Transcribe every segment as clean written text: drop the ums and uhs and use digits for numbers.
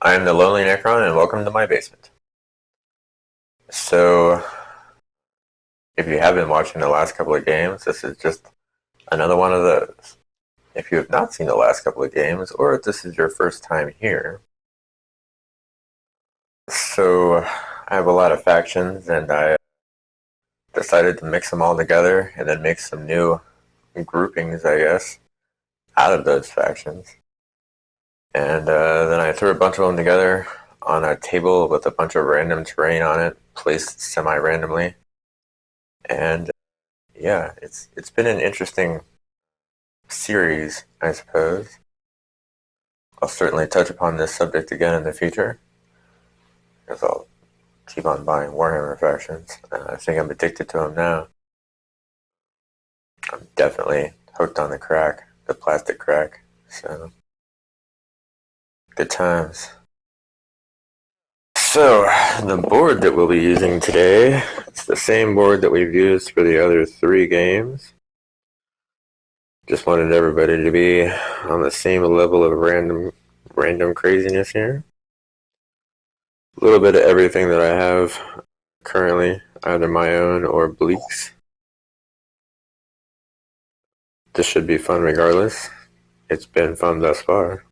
I am the Lonely Necron, and welcome to my basement. So, if you have been watching the last couple of games, this is just another one of those. If you have not seen the last couple of games, or if this is your first time here, so I have a lot of factions, and I decided to mix them all together and then make some new groupings, I guess, out of those factions. And then I threw a bunch of them together on a table with a bunch of random terrain on it, placed semi-randomly. And yeah, it's been an interesting series, I suppose. I'll certainly touch upon this subject again in the future, because I'll keep on buying Warhammer factions. I think I'm addicted to them now. I'm definitely hooked on the crack, the plastic crack. So, good times. So, the board that we'll be using today, it's the same board that we've used for the other three games. Just wanted everybody to be on the same level of random craziness here. A little bit of everything that I have currently, either my own or Bleak's. This should be fun regardless. It's been fun thus far.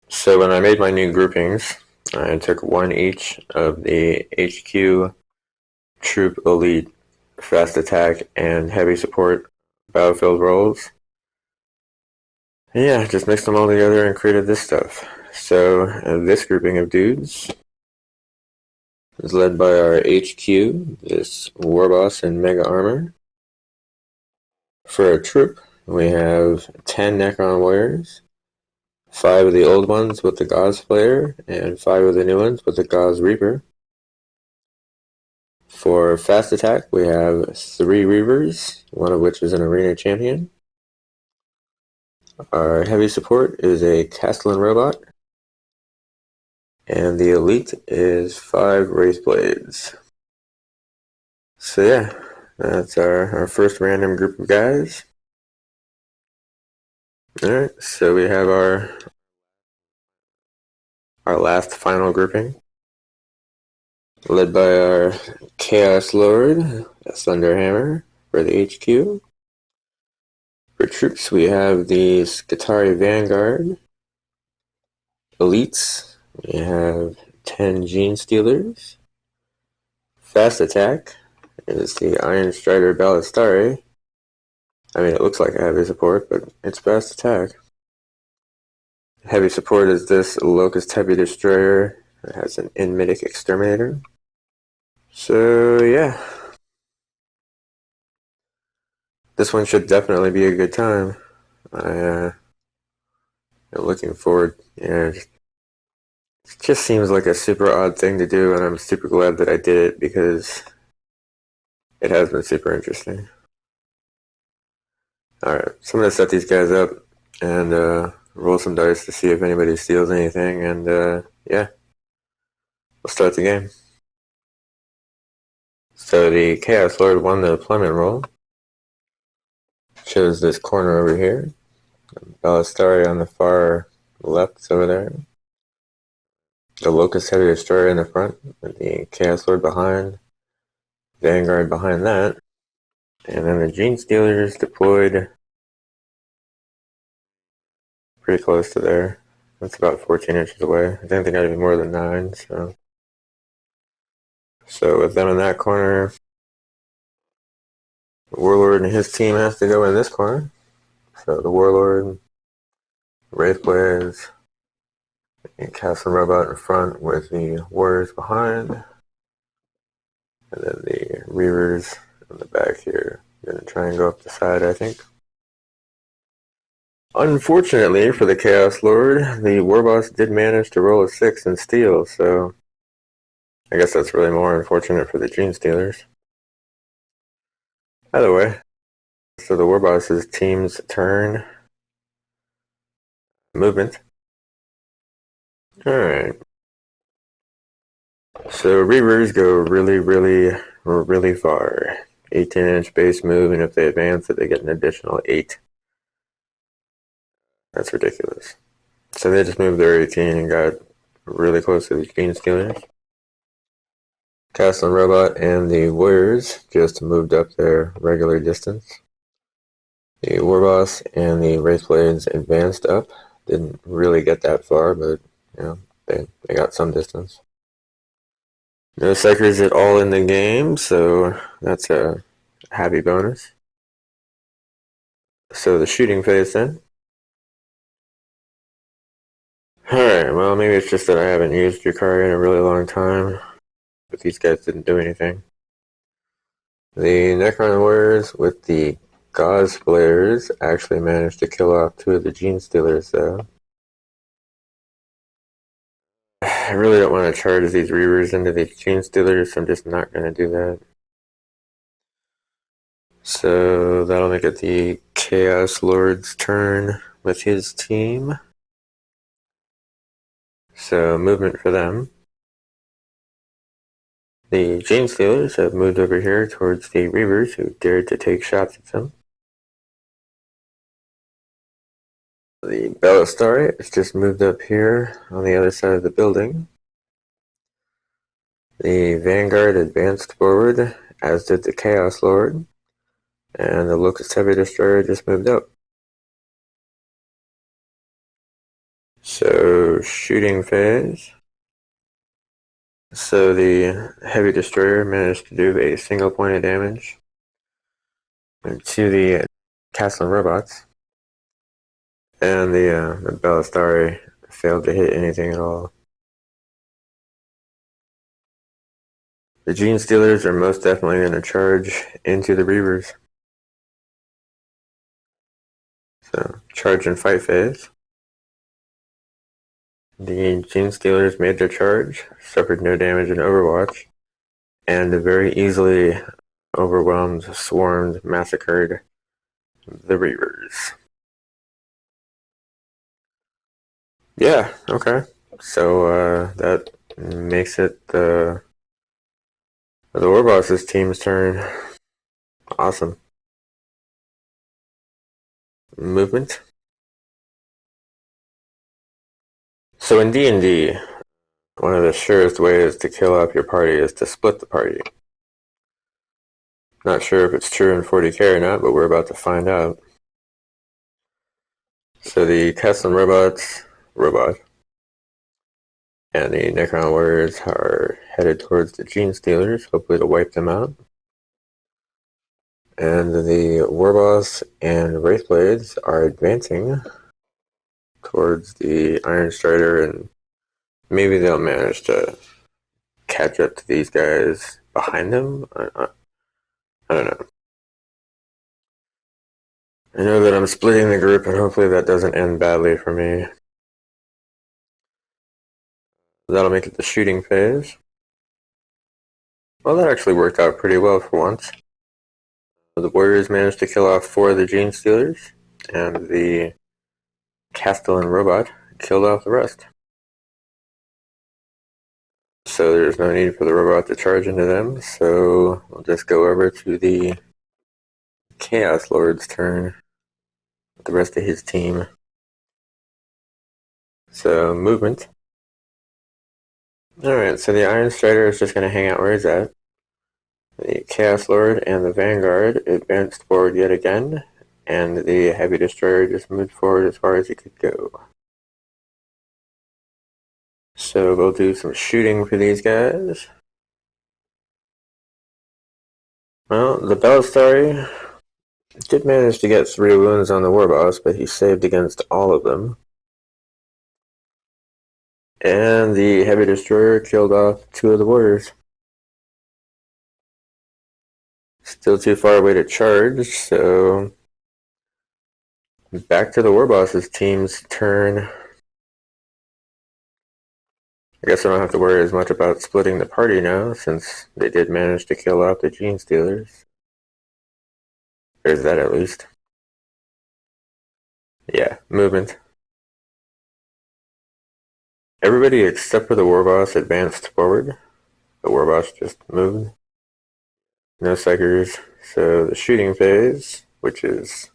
So when I made my new groupings, I took one each of the HQ, Troop Elite, Fast Attack, and Heavy Support Battlefield roles. And yeah, just mixed them all together and created this stuff. So this grouping of dudes is led by our HQ, this Warboss in Mega Armor. For our troop, we have 10 Necron Warriors, 5 of the old ones with the Gauss Flare, and 5 of the new ones with the Gauss Reaper. For Fast Attack, we have 3 Reavers, one of which is an Arena Champion. Our Heavy Support is a Castellan Robot. And the Elite is 5 Wraith Blades. So yeah, that's our first random group of guys. Alright, so we have our last final grouping, led by our Chaos Lord, Thunderhammer, for the HQ. For troops, we have the Skitarii Vanguard. Elites, we have 10 Gene Stealers. Fast Attack is the Iron Strider Ballistari. I mean, it looks like a heavy support, but it's Fast Attack. Heavy support is this Locust Heavy Destroyer. It has an Enmitic Exterminator. So yeah, this one should definitely be a good time. I'm looking forward. Yeah, it just seems like a super odd thing to do, and I'm super glad that I did it because it has been super interesting. Alright, so I'm going to set these guys up and roll some dice to see if anybody steals anything, and yeah, we'll start the game. So the Chaos Lord won the deployment roll. Shows this corner over here. Ballistari on the far left over there. The Locust Heavy Destroyer in the front, and the Chaos Lord behind. Vanguard behind that. And then the Gene Stealers deployed pretty close to there. That's about 14 inches away. I think they got even more than 9, So with them in that corner, the Warlord and his team has to go in this corner. So the Warlord, Wraith Blades, and Castellan Robot in front with the Warriors behind. And then the Reavers in the back here. Gonna try and go up the side, I think. Unfortunately for the Chaos Lord, the Warboss did manage to roll a 6 and steal, so I guess that's really more unfortunate for the Gene Stealers. Either way, so the Warboss's team's turn. Movement. Alright. So Reavers go really far. 18-inch base move, and if they advance it, they get an additional 8. That's ridiculous. So they just moved their 18 and got really close to the Gene Stealers. Castle and Robot and the Warriors just moved up their regular distance. The Warboss and the Wraithblades advanced up. Didn't really get that far, but you know, they got some distance. No Psychers at all in the game, so that's a happy bonus. So the shooting phase then. Alright, well maybe it's just that I haven't used Yukari in a really long time, but these guys didn't do anything. The Necron Warriors with the Gauze Flares actually managed to kill off 2 of the Gene Stealers though. I really don't want to charge these Reavers into these Gene Stealers, so I'm just not going to do that. So that'll make it the Chaos Lord's turn with his team. So movement for them. The Gene Stealers have moved over here towards the Reavers who dared to take shots at them. The Bellastari has just moved up here on the other side of the building. The Vanguard advanced forward, as did the Chaos Lord, and the Locust Heavy Destroyer just moved up. So, shooting phase. So the Heavy Destroyer managed to do a single point of damage to the Castle Robots, and the Ballistari failed to hit anything at all. The Gene Stealers are most definitely going to charge into the Reavers. So, charge and fight phase. The Gene Stealers made their charge, suffered no damage in Overwatch, and very easily overwhelmed, swarmed, massacred the Reavers. Yeah, okay. So that makes it the Warboss's team's turn. Awesome. Movement. So in D&D, one of the surest ways to kill off your party is to split the party. Not sure if it's true in 40k or not, but we're about to find out. So the Teslan robot, and the Necron Warriors are headed towards the Gene Stealers, hopefully to wipe them out. And the Warboss and Wraithblades are advancing towards the Iron Strider, and maybe they'll manage to catch up to these guys behind them. I don't know. I know that I'm splitting the group, and hopefully that doesn't end badly for me. That'll make it the shooting phase. Well, that actually worked out pretty well for once. The Warriors managed to kill off 4 of the Gene Stealers, and the Castellan robot killed off the rest. So there's no need for the robot to charge into them, so we'll just go over to the Chaos Lord's turn with the rest of his team. So, movement. Alright, so the Iron Strider is just going to hang out where he's at. The Chaos Lord and the Vanguard advanced forward yet again, and the Heavy Destroyer just moved forward as far as he could go. So we'll do some shooting for these guys. Well, the Bellastari did manage to get 3 wounds on the Warboss, but he saved against all of them. And the Heavy Destroyer killed off 2 of the Warriors. Still too far away to charge, so back to the Warboss's team's turn. I guess I don't have to worry as much about splitting the party now, since they did manage to kill off the Gene Stealers. There's that at least. Yeah, movement. Everybody except for the Warboss advanced forward. The Warboss just moved. No psychers. So the shooting phase, which is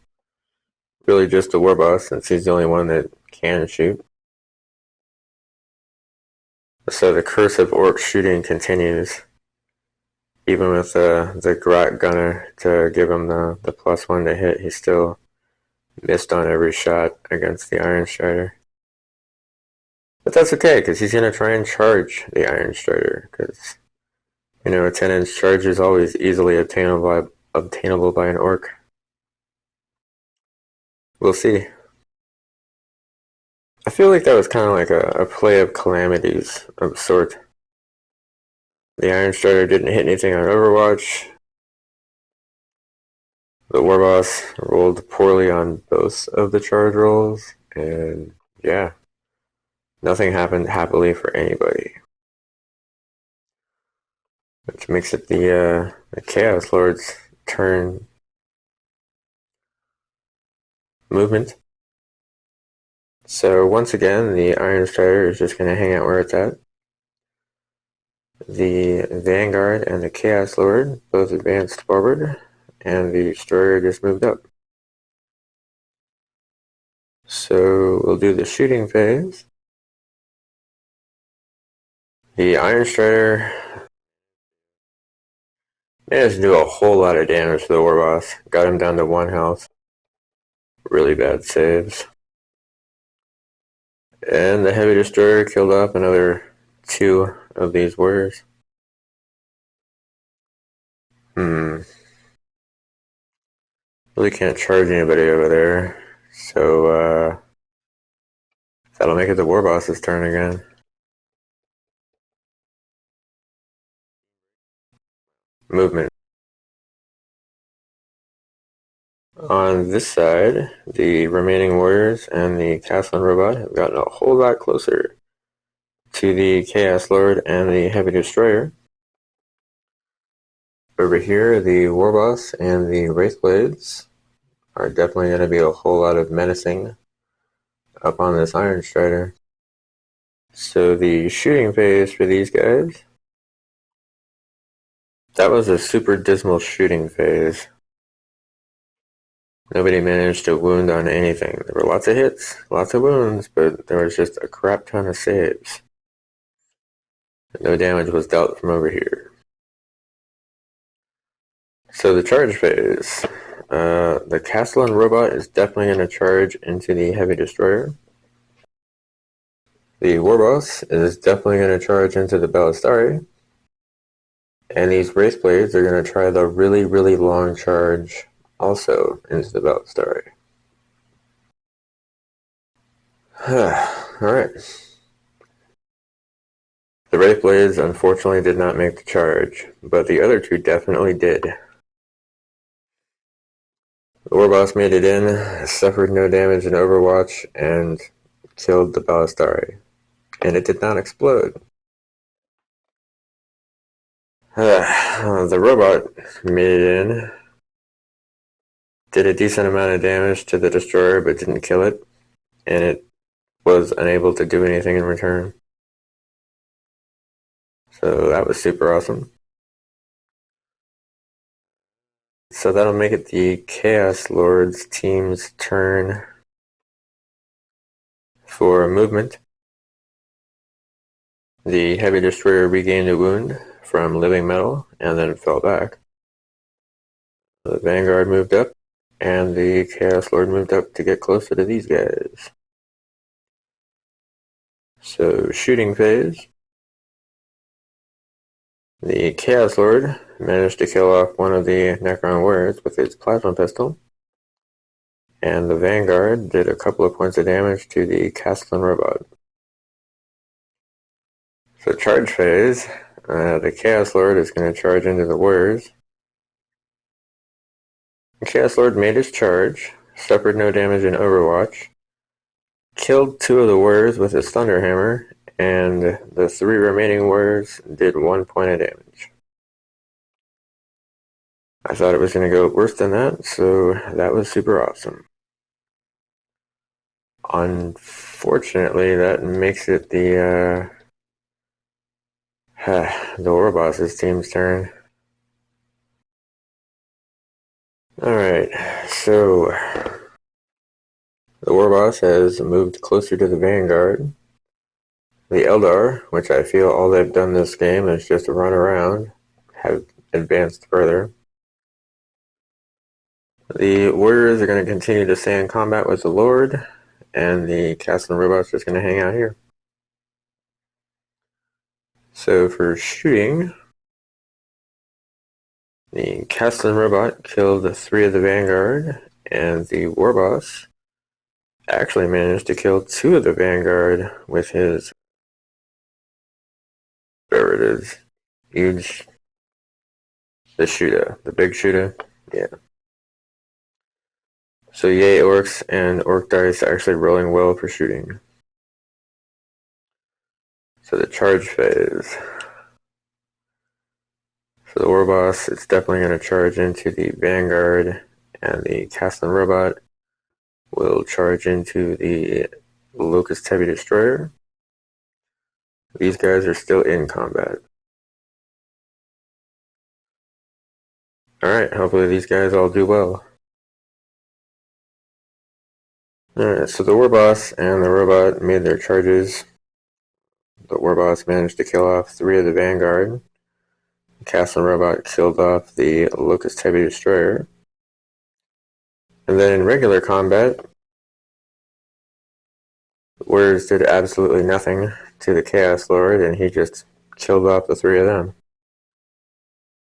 really just the Warboss, since he's the only one that can shoot. So the curse of orc shooting continues. Even with the Grot Gunner to give him the +1 to hit, he still missed on every shot against the Iron Strider. But that's okay, because he's going to try and charge the Iron Strider, because, you know, a 10-inch charge is always easily obtainable by an orc. We'll see. I feel like that was kind of like a play of calamities of sort. The Iron Strider didn't hit anything on Overwatch. The War Boss rolled poorly on both of the charge rolls, and yeah, nothing happened happily for anybody. Which makes it the Chaos Lord's turn movement. So once again, the Iron Strider is just going to hang out where it's at. The Vanguard and the Chaos Lord both advanced forward, and the Destroyer just moved up. So we'll do the shooting phase. The Iron Strider managed to do a whole lot of damage to the War Boss. Got him down to 1 health. Really bad saves. And the Heavy Destroyer killed off another 2 of these warriors. Really can't charge anybody over there. So, that'll make it the War Boss's turn again. Movement. On this side, the remaining warriors and the Castlin robot have gotten a whole lot closer to the Chaos Lord and the Heavy Destroyer. Over here, the War Boss and the Wraithblades are definitely going to be a whole lot of menacing up on this Iron Strider. So the shooting phase for these guys, that was a super dismal shooting phase. Nobody managed to wound on anything. There were lots of hits, lots of wounds, but there was just a crap ton of saves. No damage was dealt from over here. So the charge phase. The Castellan robot is definitely going to charge into the Heavy Destroyer. The Warboss is definitely going to charge into the Ballistari. And these Wraithblades are going to try the really, really long charge also into the Ballistari. Alright. The Wraithblades unfortunately did not make the charge, but the other 2 definitely did. The Warboss made it in, suffered no damage in Overwatch, and killed the Ballistari. And it did not explode. The robot made it in, did a decent amount of damage to the Destroyer, but didn't kill it, and it was unable to do anything in return. So that was super awesome. So that'll make it the Chaos Lord's team's turn for movement. The Heavy Destroyer regained a wound from living metal and then fell back. The Vanguard moved up, and the Chaos Lord moved up to get closer to these guys. So, shooting phase. The Chaos Lord managed to kill off one of the Necron warriors with his plasma pistol, and the Vanguard did a couple of points of damage to the Castellan robot. So charge phase, the Chaos Lord is going to charge into the warriors. The Chaos Lord made his charge, suffered no damage in Overwatch, killed 2 of the warriors with his Thunderhammer, and the 3 remaining warriors did 1 point of damage. I thought it was going to go worse than that, so that was super awesome. Unfortunately, that makes it the Warboss's team's turn. Alright, so the Warboss has moved closer to the Vanguard, The Eldar, which I feel all they've done this game is just run around, have advanced further. The Warriors are going to continue to stay in combat with the Lord, and the Castle and Robots are just going to hang out here. So for shooting, the Castle and Robot killed 3 of the Vanguard, and the Warboss actually managed to kill 2 of the Vanguard with his, whatever it is, huge, the shooter, the big shooter, yeah. So yay orcs, and orc dice are actually rolling well for shooting. So the charge phase. So the Warboss is definitely going to charge into the Vanguard, and the Castle and Robot will charge into the Locust Heavy Destroyer. These guys are still in combat. Alright, hopefully these guys all do well. Alright, so the Warboss and the Robot made their charges. The Warboss managed to kill off 3 of the Vanguard. The Castle and Robot killed off the Locust Heavy Destroyer. And then in regular combat, the Warriors did absolutely nothing to the Chaos Lord, and he just killed off the 3 of them.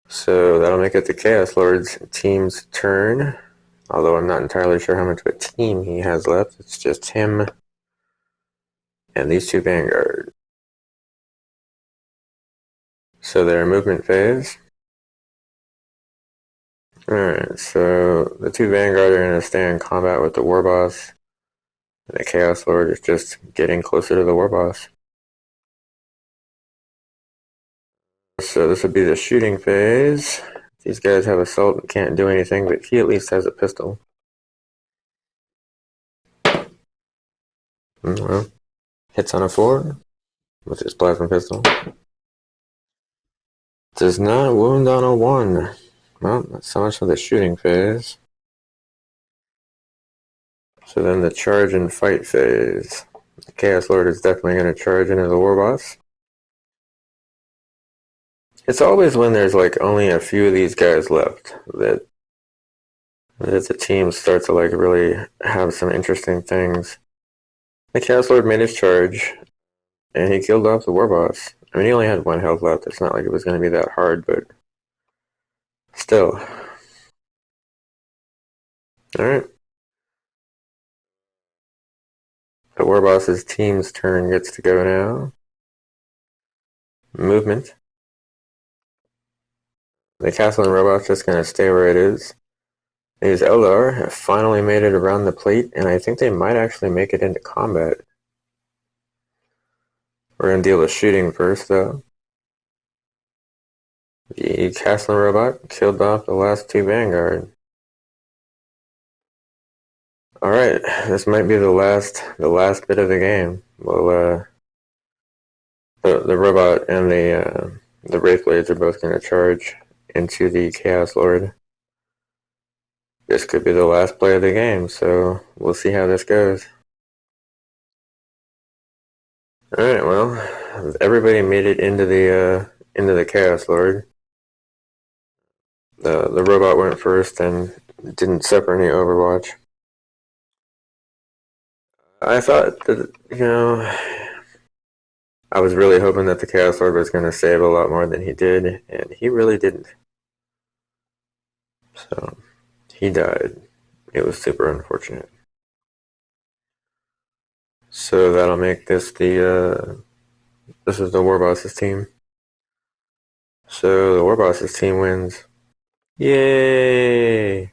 So that'll make it the Chaos Lord's team's turn, although I'm not entirely sure how much of a team he has left. It's just him and these 2 Vanguard. So their movement phase. Alright, so the 2 Vanguard are going to stay in combat with the Warboss, and the Chaos Lord is just getting closer to the Warboss. So this would be the shooting phase. These guys have assault and can't do anything, but he at least has a pistol. Well, hits on a 4 with his plasma pistol. Does not wound on a 1. Well, that's so much for the shooting phase. So then the charge and fight phase. The Chaos Lord is definitely going to charge into the Warboss. It's always when there's like only a few of these guys left that the team starts to like really have some interesting things. The Chaos Lord made his charge, and he killed off the Warboss. I mean, he only had 1 health left. It's not like it was going to be that hard, but still. Alright. The Warboss's team's turn gets to go now. Movement. The Castle and Robot's just going to stay where it is. These Eldar have finally made it around the plate, and I think they might actually make it into combat. We're going to deal with shooting first, though. The Castle and Robot killed off the last 2 Vanguard. Alright, this might be the last bit of the game. Well, the Robot and the Wraithblades are both going to charge into the Chaos Lord. This could be the last play of the game, so we'll see how this goes. Alright, well, everybody made it into the Chaos Lord. The Robot went first and didn't suffer any Overwatch. I thought that, I was really hoping that the Chaos Lord was going to save a lot more than he did, and he really didn't. So, he died. It was super unfortunate. So that'll make this this is the Warboss's team. So the Warboss's team wins. Yay!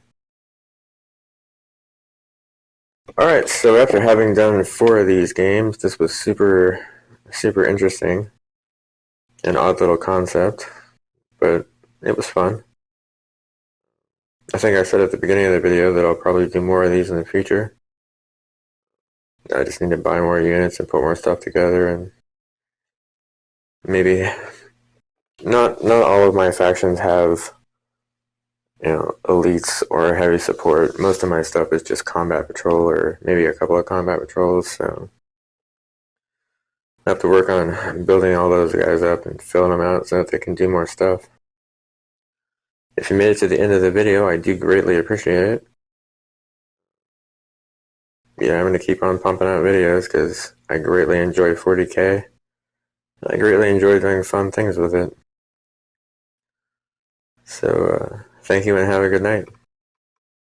Alright, so after having done 4 of these games, this was super interesting. An odd little concept, but it was fun. I think I said at the beginning of the video that I'll probably do more of these in the future. I just need to buy more units and put more stuff together, and maybe not all of my factions have elites or heavy support. Most of my stuff is just combat patrol, or maybe a couple of combat patrols, so have to work on building all those guys up and filling them out so that they can do more stuff. If you made it to the end of the video, I do greatly appreciate it. Yeah, I'm going to keep on pumping out videos because I greatly enjoy 40K. I greatly enjoy doing fun things with it. So, thank you and have a good night.